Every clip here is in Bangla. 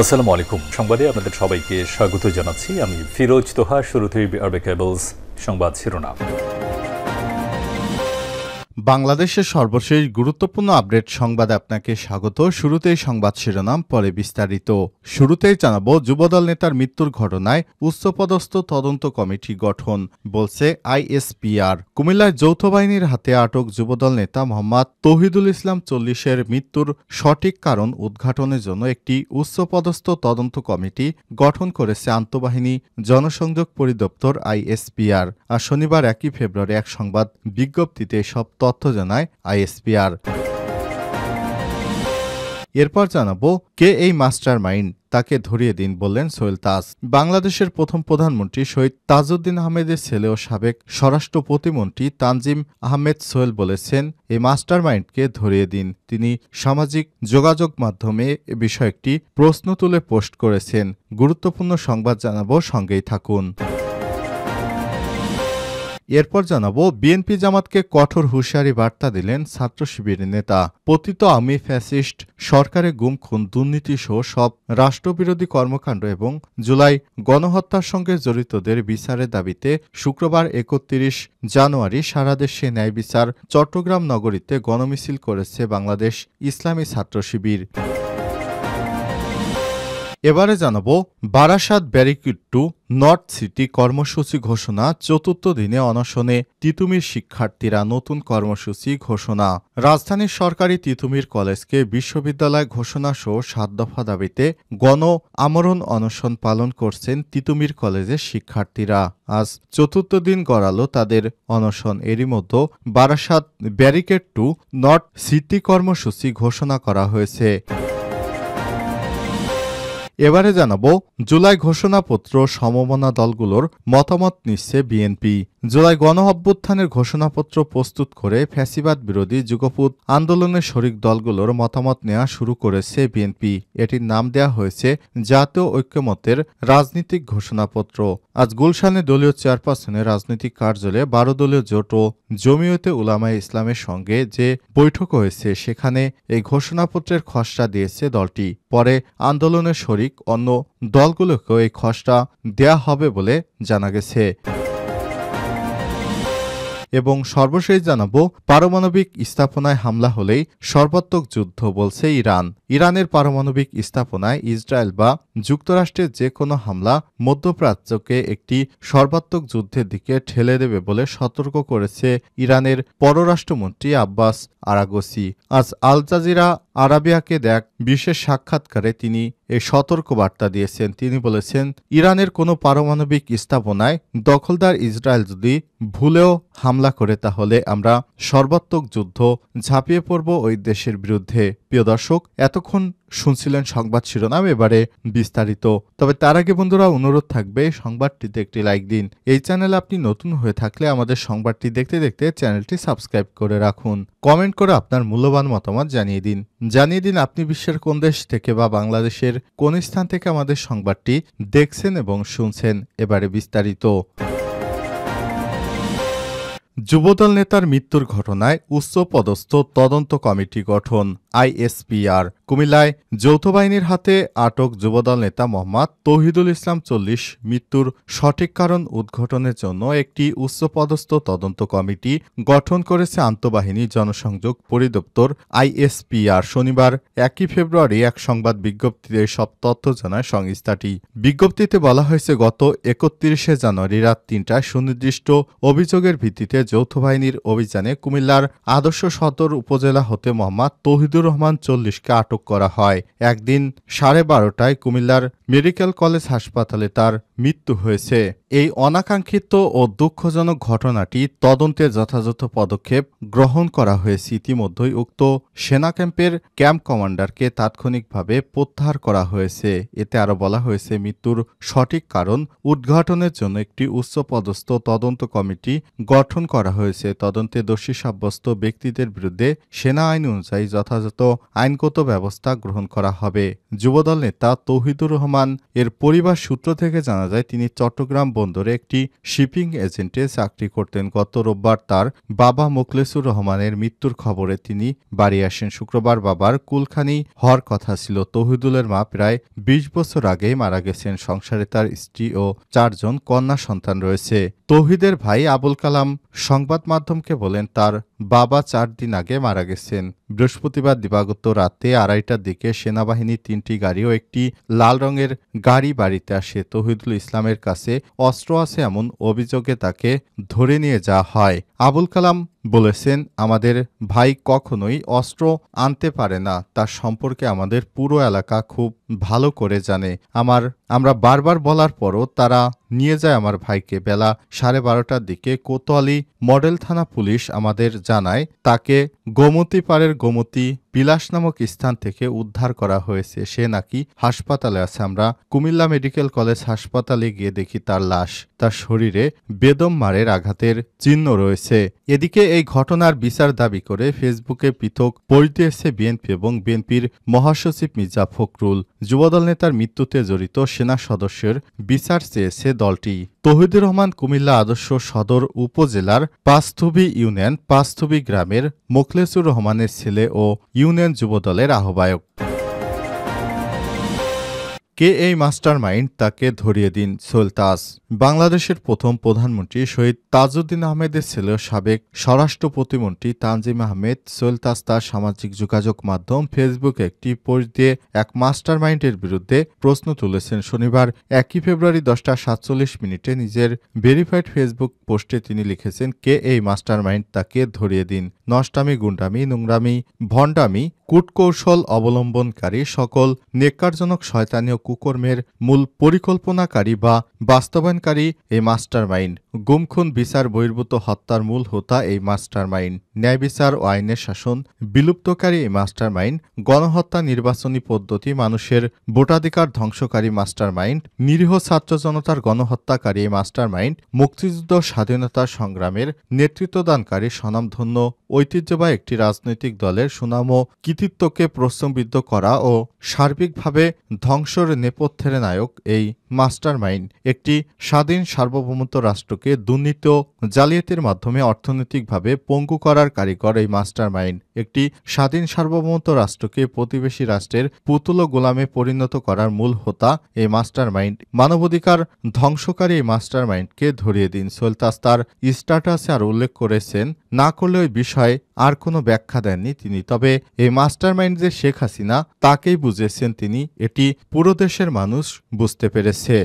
আসসালামু আলাইকুম। সংবাদে আপনাদের সবাইকে স্বাগত জানাচ্ছি। আমি ফিরোজ তোহা। শুরুতেই আরবে কেবলস সংবাদ শিরোনাম। বাংলাদেশের সর্বশেষ গুরুত্বপূর্ণ আপডেট সংবাদে আপনাকে স্বাগত। শুরুতেই সংবাদ শিরোনাম, পরে বিস্তারিত। শুরুতেই জানাবো, যুবদল নেতার মৃত্যুর ঘটনায় উচ্চপদস্থ তদন্ত কমিটি গঠন, বলছে আইএসপিআর। কুমিল্লায় যৌথ বাহিনীর হাতে আটক যুবদল নেতা মোহাম্মদ তৌহিদুল ইসলাম 40-এর মৃত্যুর সঠিক কারণ উদ্ঘাটনের জন্য একটি উচ্চপদস্থ তদন্ত কমিটি গঠন করেছে আন্তঃবাহিনী জনসংযোগ পরিদপ্তর আইএসপিআর। আর শনিবার 1 ফেব্রুয়ারি এক সংবাদ বিজ্ঞপ্তিতে সব তথ্য জানায় আইএসপিআর। এরপর জানাবো, কে এই মাস্টার মাইন্ড, তাকে ধরিয়ে দিন, বললেন সোহেল তাজ। বাংলাদেশের প্রথম প্রধানমন্ত্রী শহীদ তাজউদ্দিন আহমেদের ছেলে ও সাবেক স্বরাষ্ট্র প্রতিমন্ত্রী তানজিম আহমেদ সোহেল বলেছেন, এই মাস্টার মাইন্ডকে ধরিয়ে দিন। তিনি সামাজিক যোগাযোগ মাধ্যমে এ বিষয়ে একটি প্রশ্ন তুলে পোস্ট করেছেন। গুরুত্বপূর্ণ সংবাদ জানাবো, সঙ্গেই থাকুন। এরপর জানাবো, বিএনপি জামাতকে কঠোর হুঁশিয়ারি বার্তা দিলেন ছাত্র শিবিরের নেতা। পতিত আওয়ামী ফ্যাসিস্ট সরকারের গুম, খুন, দুর্নীতি সহ সব রাষ্ট্রবিরোধী কর্মকাণ্ড এবং জুলাই গণহত্যার সঙ্গে জড়িতদের বিচারের দাবিতে শুক্রবার 31 জানুয়ারি সারা দেশে ন্যায় বিচার চট্টগ্রাম নগরীতে গণমিছিল করেছে বাংলাদেশ ইসলামী ছাত্র শিবির। এবারে জানাবো, Barasat barricade two north city কর্মসূচি ঘোষণা। চতুর্থ দিনে অনশনে তিতুমির শিক্ষার্থীরা, নতুন কর্মসূচি ঘোষণা। রাজধানীর সরকারি তিতুমির কলেজকে বিশ্ববিদ্যালয় ঘোষণা সহ 7 দফা দাবিতে গণ আমরণ অনশন পালন করছেন তিতুমির কলেজের শিক্ষার্থীরা। আজ চতুর্থ দিন গড়ালো তাদের অনশন। এরই মধ্যে Barasat barricade two north city কর্মসূচি ঘোষণা করা হয়েছে। এবারে জানাবো, জুলাই ঘোষণাপত্র সমমনা দলগুলোর মতামত নিচ্ছে বিএনপি। জুলাই গণ অভ্যুত্থানের ঘোষণাপত্র প্রস্তুত করে ফ্যাসিবাদ বিরোধী যুগপৎ আন্দোলনের শরিক দলগুলোর মতামত নেওয়া শুরু করেছে বিএনপি। এটির নাম দেয়া হয়েছে জাতীয় ঐক্যমত্যের রাজনীতিক ঘোষণাপত্র। আজ গুলশানে দলীয় চেয়ারপারসনের রাজনৈতিক কার্যালয়ে 12 দলীয় জোট ও জমিয়তে উলামায়ে ইসলামের সঙ্গে যে বৈঠক হয়েছে, সেখানে এই ঘোষণাপত্রের খসড়া দিয়েছে দলটি। পরে আন্দোলনের শরিক অন্য দলগুলোকেও এই খসড়া দেয়া হবে বলে জানা গেছে। এবং সর্বশেষ জানাবো, পারমাণবিক স্থাপনায় হামলা হলেই সর্বাত্মক যুদ্ধ, বলছে ইরান। ইরানের পারমাণবিক স্থাপনায় ইসরায়েল বা যুক্তরাষ্ট্রের যে কোনো হামলা মধ্যপ্রাচ্যকে একটি সর্বাত্মক যুদ্ধের দিকে ঠেলে দেবে বলে সতর্ক করেছে ইরানের পররাষ্ট্রমন্ত্রী আব্বাস আরাগচি। আজ আল জাজিরা আরাবিয়াকে দেখ বিশেষ সাক্ষাৎকারে তিনি এই সতর্ক বার্তা দিয়েছেন। তিনি বলেছেন, ইরানের কোনো পারমাণবিক স্থাপনায় দখলদার ইসরায়েল যদি ভুলেও হামলা করে, তাহলে আমরা সর্বাত্মক যুদ্ধ ঝাঁপিয়ে পড়ব ওই দেশের বিরুদ্ধে। প্রিয় দর্শক, এতক্ষণ শুনছিলেন সংবাদ শিরোনাম, এবারে বিস্তারিত। তবে তার আগে বন্ধুরা, অনুরোধ থাকবে সংবাদটিতে একটি লাইক দিন। এই চ্যানেলে আপনি নতুন হয়ে থাকলে আমাদের সংবাদটি দেখতে দেখতে চ্যানেলটি সাবস্ক্রাইব করে রাখুন। কমেন্ট করে আপনার মূল্যবান মতামত জানিয়ে দিন আপনি বিশ্বের কোন দেশ থেকে বা বাংলাদেশের কোন স্থান থেকে আমাদের সংবাদটি দেখছেন এবং শুনছেন। এবারে বিস্তারিত। যুবদল নেতার মৃত্যুর ঘটনায় উচ্চপদস্থ তদন্ত কমিটি গঠন, আইএসপিআর। কুমিল্লায় যৌথ বাহিনীর হাতে আটক যুবদল নেতা মোহাম্মদ তৌহিদুল ইসলাম 40 মৃত্যুর সঠিক কারণ উদ্ঘাটনের জন্য একটি উচ্চপদস্থ তদন্ত কমিটি গঠন করেছে আন্তঃবাহিনী জনসংযোগ পরিদপ্তর আইএসপিআর। শনিবার 1 ফেব্রুয়ারি এক সংবাদ বিজ্ঞপ্তিতে সব তথ্য জানায় সংস্থাটি। বিজ্ঞপ্তিতে বলা হয়েছে, গত 31 জানুয়ারি রাত 3টায় সুনির্দিষ্ট অভিযোগের ভিত্তিতে যৌথ বাহিনীর অভিযানে কুমিল্লার আদর্শ সদর উপজেলা হতে মোহাম্মদ তৌহিদুর রহমান 40কে আটক করা হয়। একদিন 12:30টায় কুমিল্লার মেডিকেল কলেজ হাসপাতালে তার মৃত্যু হয়েছে। এই অনাকাঙ্ক্ষিত ও দুঃখজনক ঘটনাটি তদন্তে যথাযথ পদক্ষেপ গ্রহণ করা হয়েছে। ইতিমধ্যেই উক্ত সেনা ক্যাম্পের ক্যাম্প কমান্ডারকে তাৎক্ষণিকভাবে প্রত্যাহার করা হয়েছে। এতে আরও বলা হয়েছে, মৃত্যুর সঠিক কারণ উদ্ঘাটনের জন্য একটি উচ্চপদস্থ তদন্ত কমিটি গঠন করা হয়েছে। তদন্তে দোষী সাব্যস্ত ব্যক্তিদের বিরুদ্ধে সেনা আইন অনুযায়ী যথাযথ আইনগত ব্যবস্থা গ্রহণ করা হবে। যুবদল নেতা তৌহিদুর রহমান এর পরিবার সূত্র থেকে জানা যায়, তিনি চট্টগ্রাম বন্দরে একটি শিপিং এজেন্টে চাকরি করতেন। গত রোববার তার বাবা মোখলেসুর রহমানের মৃত্যুর খবরে তিনি বাড়ি আসেন। শুক্রবার বাবার কুলখানি হওয়ার কথা ছিল। তৌহিদুলের মা প্রায় ২০ বছর আগেই মারা গেছেন। সংসারে তার স্ত্রী ও ৪ জন কন্যা সন্তান রয়েছে। তৌহিদের ভাই আবুল কালাম সংবাদ মাধ্যমকে বলেন, তার বাবা ৪ দিন আগে মারা গেছেন। বৃহস্পতিবার দিবাগত রাতে ২:৩০টার দিকে সেনাবাহিনীর ৩টি গাড়ি ও একটি লাল রঙের গাড়ি বাড়িতে আসে। তৌহিদুল ইসলামের কাছে অস্ত্র আছে এমন অভিযোগে তাকে ধরে নিয়ে যাওয়া হয়। আবুল কালাম বলেছেন, আমাদের ভাই কখনোই অস্ত্র আনতে পারে না। তার সম্পর্কে আমাদের পুরো এলাকা খুব ভালো করে জানে। আমরা বারবার বলার পরও তারা নিয়ে যায় আমার ভাইকে। বেলা 12:30টার দিকে কোতোয়ালি মডেল থানা পুলিশ আমাদের জানায়, তাকে গোমতী পাড়ের গোমতী বিলাস নামক স্থান থেকে উদ্ধার করা হয়েছে। সে নাকি হাসপাতালে আছে। আমরা কুমিল্লা মেডিকেল কলেজ হাসপাতালে গিয়ে দেখি তার লাশ। তার শরীরে বেদম মারের আঘাতের চিহ্ন রয়েছে। এদিকে এই ঘটনার বিচার দাবি করে ফেসবুকে পৃথক পোস্ট দিয়েছে বিএনপি এবং বিএনপির মহাসচিব মির্জা ফখরুল। যুবদল নেতার মৃত্যুতে জড়িত সেনা সদস্যের বিচার চেয়েছে দলটি। তৌহিদুর রহমান কুমিল্লা আদর্শ সদর উপজেলার পাঁচথুবি ইউনিয়ন পাঁচথুবি গ্রামের মোখলেসুর রহমানের ছেলে ও ইউনিয়ন যুবদলের আহ্বায়ক। কে এই মাস্টার মাইন্ড, তাকে ধরিয়ে দিন সোহেল তাজ। বাংলাদেশের প্রথম প্রধানমন্ত্রী শহীদ তাজউদ্দিন আহমেদের ছেলে সাবেক স্বরাষ্ট্র প্রতিমন্ত্রী তানজিম আহমেদ সোহেল তাজ তার সামাজিক যোগাযোগ মাধ্যম ফেসবুকে একটি পোস্ট দিয়ে এক মাস্টার মাইন্ডের বিরুদ্ধে প্রশ্ন তুলেছেন। শনিবার ১ ফেব্রুয়ারি 10টা 47 নিজের ভেরিফাইড ফেসবুক পোস্টে তিনি লিখেছেন, কে এই মাস্টার মাইন্ড, তাকে ধরিয়ে দিন। নষ্টামি, গুন্ডামি, নোংরামি, ভণ্ডামি, কূটকৌশল অবলম্বনকারী সকল নেককারজনক শয়তানি ও কুকর্মের মূল পরিকল্পনাকারী বা বাস্তবায়নকারী এই মাস্টার মাইন্ড। গুম-খুন, বিচার বহির্ভূত হত্যার মূল হোতা এই মাস্টার মাইন্ড। ন্যায় বিচার ও আইনের শাসন বিলুপ্তকারী এই মাস্টার মাইন্ড। গণহত্যা, নির্বাচনী পদ্ধতি, মানুষের ভোটাধিকার ধ্বংসকারী মাস্টার মাইন্ড। নিরীহ ছাত্র জনতার গণহত্যাকারী এই মাস্টার মাইন্ড। মুক্তিযুদ্ধ স্বাধীনতা সংগ্রামের নেতৃত্বদানকারী স্বনামধন্য ঐতিহ্যবাহী একটি রাজনৈতিক দলের সুনাম ও কৃতিত্বকে প্রশ্নবিদ্ধ করা ও সার্বিকভাবে ধ্বংসের নেপথ্যের নায়ক এই মাস্টার মাইন্ড। একটি স্বাধীন সার্বভৌমত্ব রাষ্ট্রকে দুর্নীতি ও জালিয়াতির মাধ্যমে অর্থনৈতিকভাবে পঙ্গু করার কারিগর এই মাস্টার মাইন্ড। একটি স্বাধীন সার্বভৌমত্ব রাষ্ট্রকে প্রতিবেশী রাষ্ট্রের পুতুল ও গোলামে পরিণত করার মূল হোতা এই মাস্টার মাইন্ড। মানবাধিকার ধ্বংসকারী এই মাস্টার মাইন্ডকে ধরিয়ে দিন। সোহেল তাজ তার স্ট্যাটাসে আর উল্লেখ করেছেন, না করলে ওই বিষয়ে আর কোনো ব্যাখ্যা দেননি তিনি। তবে এই মাস্টার মাইন্ড যে শেখ হাসিনা, তাকেই বুঝেছেন তিনি। এটি পুরো দেশের মানুষ বুঝতে পেরেছে।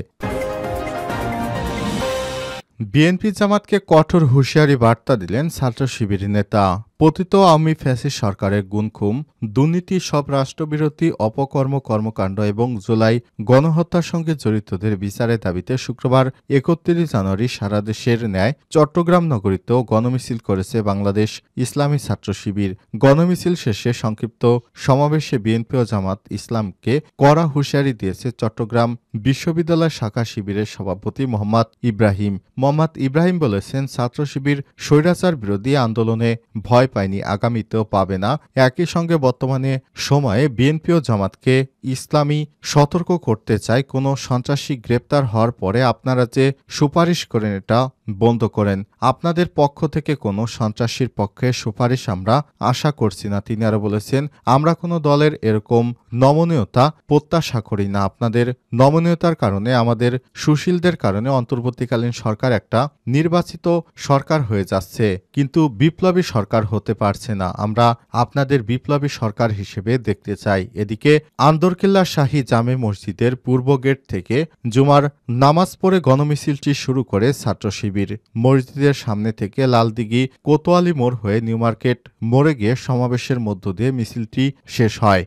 বিএনপি জামাতকে কঠোর হুঁশিয়ারি বার্তা দিলেন ছাত্র শিবির নেতা। পতিত আওয়ামী ফ্যাসিস্ট সরকারের গুনখুম, দুর্নীতি, সব রাষ্ট্রবিরোধী অপকর্ম কর্মকাণ্ড এবং জুলাই গণহত্যার সঙ্গে জড়িতদের বিচারের দাবিতে শুক্রবার ৩১ জানুয়ারি সারা দেশের ন্যায় চট্টগ্রাম নগরীতেও গণমিছিল করেছে বাংলাদেশ ইসলামী ছাত্র শিবির। গণমিছিল শেষে সংক্ষিপ্ত সমাবেশে বিএনপি ও জামাত ইসলামকে কড়া হুঁশিয়ারি দিয়েছে চট্টগ্রাম বিশ্ববিদ্যালয় শাখা শিবিরের সভাপতি মোহাম্মদ ইব্রাহিম। মোহাম্মদ ইব্রাহিম বলেছেন, ছাত্র শিবির স্বৈরাচার বিরোধী আন্দোলনে ভয় পায়নি, আগামীতেও পাবে না। একই সঙ্গে বর্তমানে সময়ে বিএনপি ও জামাতকে ইসলামী সতর্ক করতে চায়, কোনো সন্ত্রাসী গ্রেপ্তার হওয়ার পরে আপনারা যে সুপারিশ করেন এটা বন্ধ করেন। আপনাদের পক্ষ থেকে কোনো সন্ত্রাসীর পক্ষে সুপারিশ আমরা আশা করছি না। তিনি আরো বলেছেন, আমরা কোনো দলের এরকম নমনীয়তা প্রত্যাশা করি না। আপনাদের নমনীয়তার কারণে, আমাদের সুশীলদের কারণে অন্তর্বর্তীকালীন সরকার একটা নির্বাচিত সরকার হয়ে যাচ্ছে, কিন্তু বিপ্লবী সরকার হতে পারছে না। আমরা আপনাদের বিপ্লবী সরকার হিসেবে দেখতে চাই। এদিকে আন্দরকিল্লা শাহী জামে মসজিদের পূর্ব গেট থেকে জুমার নামাজ পড়ে গণমিছিলটি শুরু করে ছাত্র শিবির। মসজিদের সামনে থেকে লালদিঘি কোতোয়ালি মোড় হয়ে নিউ মার্কেট মোড়ে গিয়ে সমাবেশের মধ্য দিয়ে মিছিলটি শেষ হয়।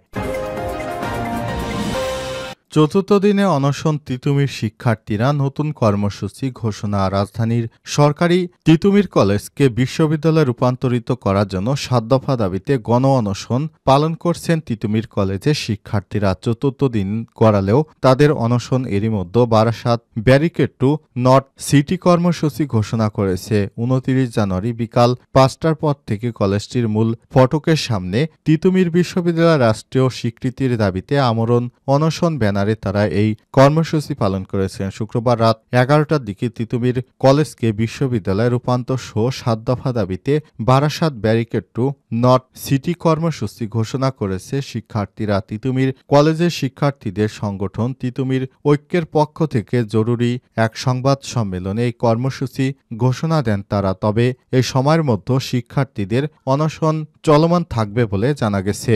চতুর্থ দিনে অনশন তিতুমির শিক্ষার্থীরা নতুন কর্মসূচি ঘোষণা। রাজধানীর সরকারি তিতুমির কলেজকে বিশ্ববিদ্যালয়ে রূপান্তরিত করার জন্য ৭ দফা দাবিতে গণ অনশন পালন করছেন তিতুমির কলেজের শিক্ষার্থীরা। চতুর্থ দিন গড়ালেও তাদের অনশন এরই মধ্যে Barasat barricade two north city কর্মসূচি ঘোষণা করেছে। ২৯ জানুয়ারি বিকাল ৫টার পর থেকে কলেজটির মূল ফটকের সামনে তিতুমির বিশ্ববিদ্যালয় রাষ্ট্রীয় স্বীকৃতির দাবিতে আমরণ অনশন ব্যানারে তারা এই কর্মসূচি পালন করেছেন। শুক্রবার রাত ১১টার দিকে তিতুমির কলেজকে বিশ্ববিদ্যালয়ে রূপান্তর সহ ৭ দফা দাবিতে Barasat barricade two north city কর্মসূচি ঘোষণা করেছে শিক্ষার্থীরা। তিতুমির কলেজের শিক্ষার্থীদের সংগঠন তিতুমির ঐক্যের পক্ষ থেকে জরুরি এক সংবাদ সম্মেলনে এই কর্মসূচি ঘোষণা দেন তারা। তবে এই সময়ের মধ্যে শিক্ষার্থীদের অনশন চলমান থাকবে বলে জানা গেছে।